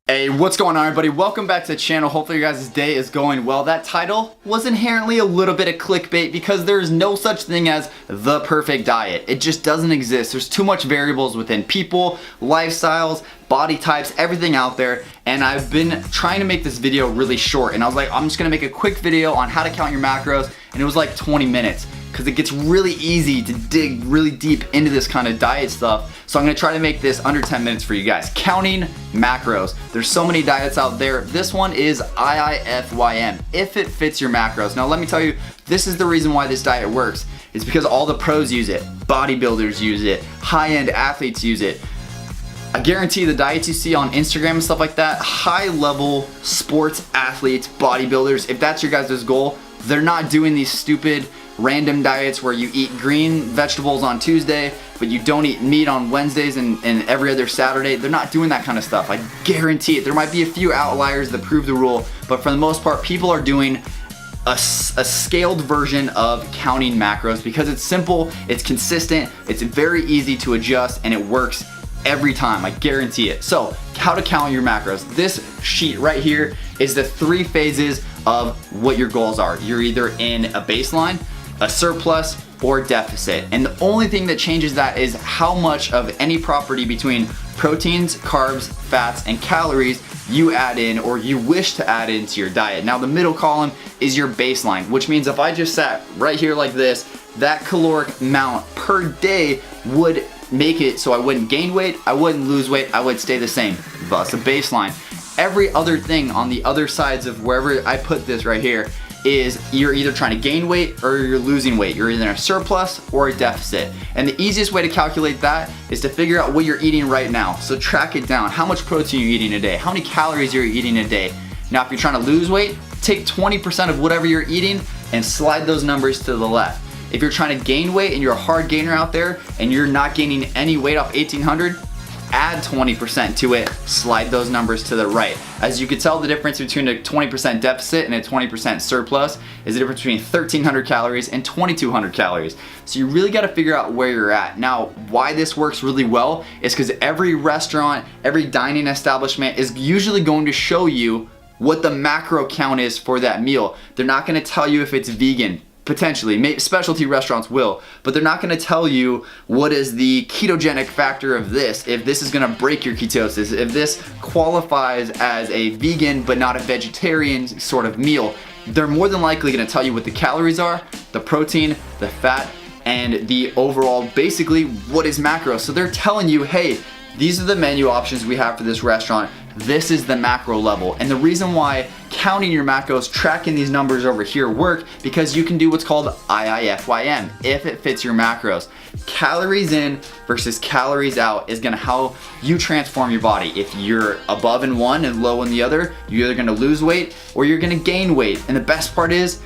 Hey, what's going on everybody? Welcome back to the channel. Hopefully your guys' day is going well. That title was inherently a little bit of clickbait because there is no such thing as the perfect diet. It just doesn't exist. There's too much variables within people, lifestyles, body types, everything out there. And I've been trying to make this video really short. And I was like, I'm just gonna make a quick video on how to count your macros. And it was like 20 minutes because it gets really easy to dig really deep into this kind of diet stuff. So I'm gonna try to make this under 10 minutes for you guys. Counting macros. There's so many diets out there. This one is IIFYM, if it fits your macros. Now let me tell you, this is the reason why this diet works. It's because all the pros use it, bodybuilders use it, high-end athletes use it. I guarantee the diets you see on Instagram and stuff like that, high-level sports athletes, bodybuilders, if that's your guys' goal, they're not doing these stupid random diets where you eat green vegetables on Tuesday, but you don't eat meat on Wednesdays and every other Saturday. They're not doing that kind of stuff. I guarantee it. There might be a few outliers that prove the rule, but for the most part, people are doing a scaled version of counting macros because it's simple, it's consistent, it's very easy to adjust, and it works every time, I guarantee it. So, how to count your macros. This sheet right here is the 3 phases of what your goals are. You're either in a baseline, a surplus, or deficit. And the only thing that changes that is how much of any property between proteins, carbs, fats, and calories you add in or you wish to add into your diet. Now the middle column is your baseline, which means if I just sat right here like this, that caloric amount per day would make it so I wouldn't gain weight, I wouldn't lose weight, I would stay the same. Thus a baseline. Every other thing on the other sides of wherever I put this right here is you're either trying to gain weight or you're losing weight. You're either in a surplus or a deficit. And the easiest way to calculate that is to figure out what you're eating right now. So track it down. How much protein you're eating a day? How many calories you're eating a day? Now if you're trying to lose weight, take 20% of whatever you're eating and slide those numbers to the left. If you're trying to gain weight and you're a hard gainer out there and you're not gaining any weight off 1800, add 20% to it, slide those numbers to the right. As you can tell, the difference between a 20% deficit and a 20% surplus is the difference between 1300 calories and 2200 calories. So you really gotta figure out where you're at. Now, why this works really well is because every restaurant, every dining establishment is usually going to show you what the macro count is for that meal. They're not gonna tell you if it's vegan. Potentially, specialty restaurants will, but they're not gonna tell you what is the ketogenic factor of this, if this is gonna break your ketosis, if this qualifies as a vegan but not a vegetarian sort of meal. They're more than likely gonna tell you what the calories are, the protein, the fat, and the overall, basically, what is macro. So they're telling you, hey, these are the menu options we have for this restaurant. This is the macro level. And the reason why counting your macros, tracking these numbers over here work, because you can do what's called IIFYM, if it fits your macros. Calories in versus calories out is gonna how you transform your body. If you're above in one and low in the other, you're either gonna lose weight or you're gonna gain weight. And the best part is,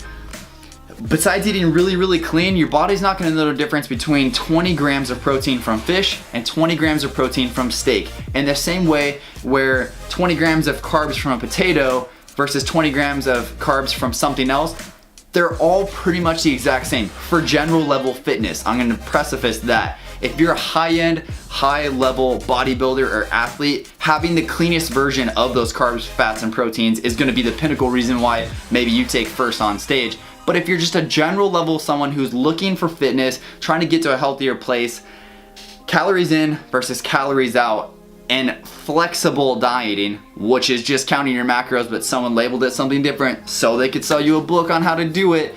besides eating really clean, your body's not gonna know the difference between 20 grams of protein from fish and 20 grams of protein from steak. In the same way where 20 grams of carbs from a potato versus 20 grams of carbs from something else, they're all pretty much the exact same for general level fitness. I'm gonna preface that. If you're a high-end, high-level bodybuilder or athlete, having the cleanest version of those carbs, fats, and proteins is gonna be the pinnacle reason why maybe you take first on stage. But if you're just a general level someone who's looking for fitness, trying to get to a healthier place, calories in versus calories out, and flexible dieting, which is just counting your macros, but someone labeled it something different so they could sell you a book on how to do it,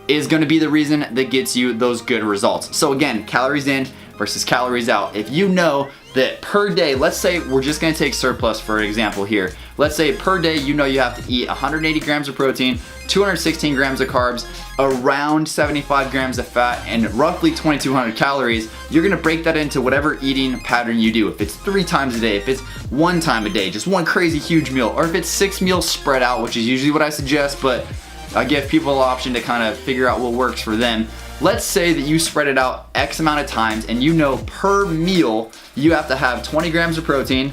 is gonna be the reason that gets you those good results. So again, calories in versus calories out. If you know that per day, let's say we're just gonna take surplus for example here. Let's say per day you know you have to eat 180 grams of protein, 216 grams of carbs, around 75 grams of fat, and roughly 2200 calories. You're gonna break that into whatever eating pattern you do. If it's 3 times a day, if it's 1 time a day, just one crazy huge meal, or if it's 6 meals spread out, which is usually what I suggest, but I give people the option to kind of figure out what works for them. Let's say that you spread it out X amount of times and you know per meal you have to have 20 grams of protein,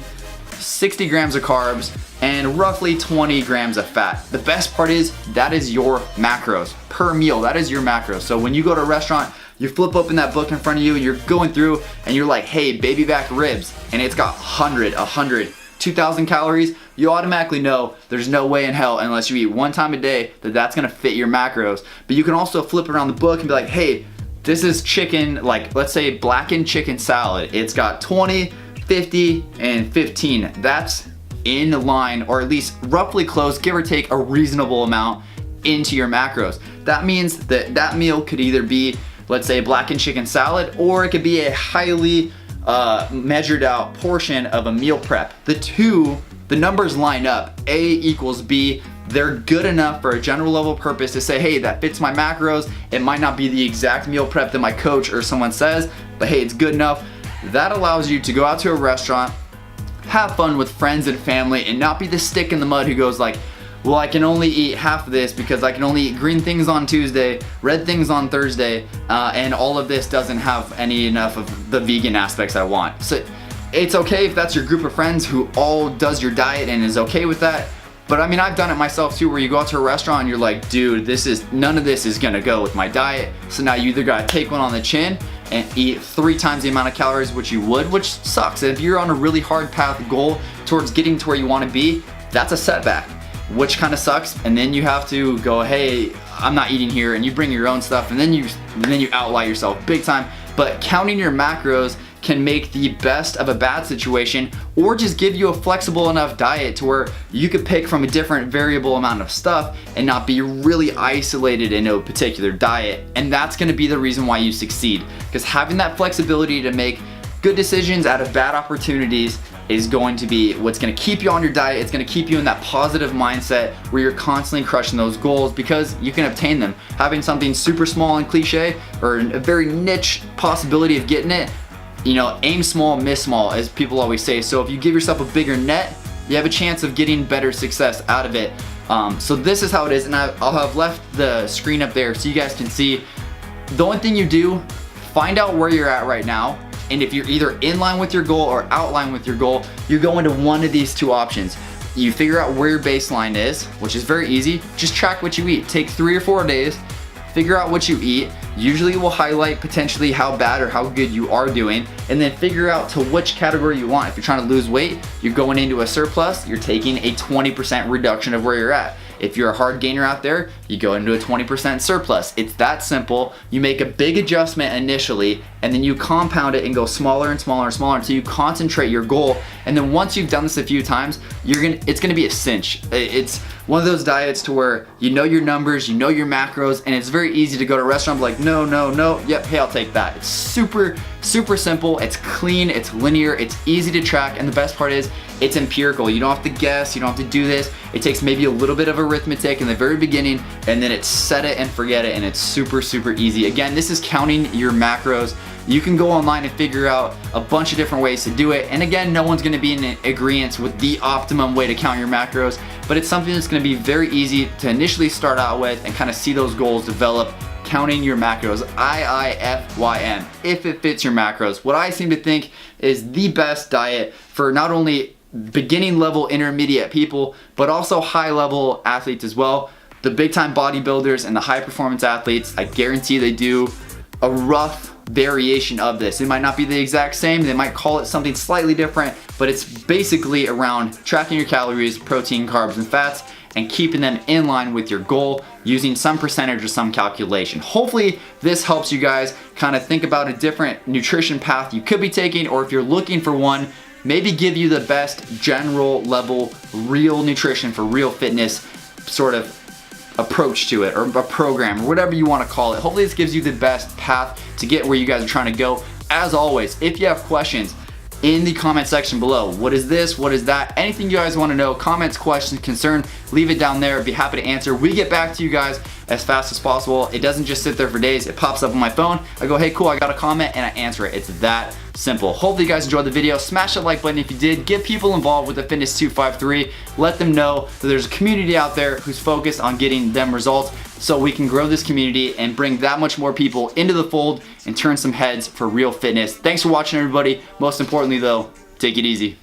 60 grams of carbs, and roughly 20 grams of fat. The best part is that is your macros per meal. That is your macros. So when you go to a restaurant, you flip open that book in front of you and you're going through and you're like, hey, baby back ribs, and it's got 100, 2,000 calories, you automatically know there's no way in hell, unless you eat one time a day, that that's gonna fit your macros. But you can also flip around the book and be like, hey, this is chicken, like let's say blackened chicken salad. It's got 20, 50, and 15. That's in line, or at least roughly close, give or take a reasonable amount into your macros. That means that that meal could either be, let's say, blackened chicken salad, or it could be a highly measured out portion of a meal prep. The numbers line up. A equals B. They're good enough for a general level purpose to say, hey, that fits my macros. It might not be the exact meal prep that my coach or someone says, but hey, it's good enough. That allows you to go out to a restaurant, have fun with friends and family, and not be the stick in the mud who goes like, well, I can only eat half of this because I can only eat green things on Tuesday, red things on Thursday, and all of this doesn't have enough of the vegan aspects I want. So it's okay if that's your group of friends who all does your diet and is okay with that. But I mean, I've done it myself too, where you go out to a restaurant and you're like, dude, none of this is gonna go with my diet. So now you either gotta take one on the chin and eat 3 times the amount of calories which you would, which sucks. If you're on a really hard path goal towards getting to where you wanna be, that's a setback, which kind of sucks. And then you have to go, hey, I'm not eating here, and you bring your own stuff, and then you outlie yourself big time. But counting your macros can make the best of a bad situation, or just give you a flexible enough diet to where you could pick from a different variable amount of stuff and not be really isolated into a particular diet. And that's gonna be the reason why you succeed, because having that flexibility to make good decisions out of bad opportunities is going to be what's gonna keep you on your diet. It's gonna keep you in that positive mindset where you're constantly crushing those goals, because you can obtain them. Having something super small and cliche, or a very niche possibility of getting it, you know, aim small, miss small, as people always say. So if you give yourself a bigger net, you have a chance of getting better success out of it. So this is how it is, and I'll have left the screen up there so you guys can see. The only thing you do, find out where you're at right now, and if you're either in line with your goal or out line with your goal, you go into one of these 2 options. You figure out where your baseline is, which is very easy. Just track what you eat. Take 3 or 4 days, figure out what you eat. Usually will highlight potentially how bad or how good you are doing, and then figure out to which category you want. If you're trying to lose weight, you're going into a surplus, you're taking a 20% reduction of where you're at. If you're a hard gainer out there, you go into a 20% surplus. It's that simple. You make a big adjustment initially, and then you compound it and go smaller and smaller and smaller until you concentrate your goal. And then once you've done this a few times, it's gonna be a cinch. It's one of those diets to where you know your numbers, you know your macros, and it's very easy to go to a restaurant and be like, no, yep, hey, I'll take that. It's super simple, it's clean, it's linear, it's easy to track, and the best part is it's empirical. You don't have to guess, you don't have to do this. It takes maybe a little bit of arithmetic in the very beginning, and then it's set it and forget it, and it's super easy. Again, this is counting your macros. You can go online and figure out a bunch of different ways to do it. And again, no one's gonna be in agreement with the optimum way to count your macros, but it's something that's gonna be very easy to initially start out with and kind of see those goals develop. Counting your macros, IIFYM, if it fits your macros. What I seem to think is the best diet for not only beginning level intermediate people, but also high level athletes as well. The big time bodybuilders and the high performance athletes, I guarantee they do a rough variation of this. It might not be the exact same, they might call it something slightly different, but it's basically around tracking your calories, protein, carbs, and fats, and keeping them in line with your goal using some percentage or some calculation. Hopefully this helps you guys kind of think about a different nutrition path you could be taking, or if you're looking for one, maybe give you the best general level real nutrition for real fitness sort of approach to it, or a program, or whatever you want to call it. Hopefully this gives you the best path to get where you guys are trying to go. As always, if you have questions, in the comment section below, what is this, what is that, anything you guys want to know, comments, questions, concern, leave it down there. I'd be happy to answer. We get back to you guys as fast as possible. It doesn't just sit there for days. It pops up on my phone. I go, hey, cool, I got a comment, and I answer it. It's that simple. Hopefully you guys enjoyed the video. Smash that like button if you did. Get people involved with the Fitness 253. Let them know that there's a community out there who's focused on getting them results, so we can grow this community and bring that much more people into the fold and turn some heads for real fitness. Thanks for watching, everybody. Most importantly though, take it easy.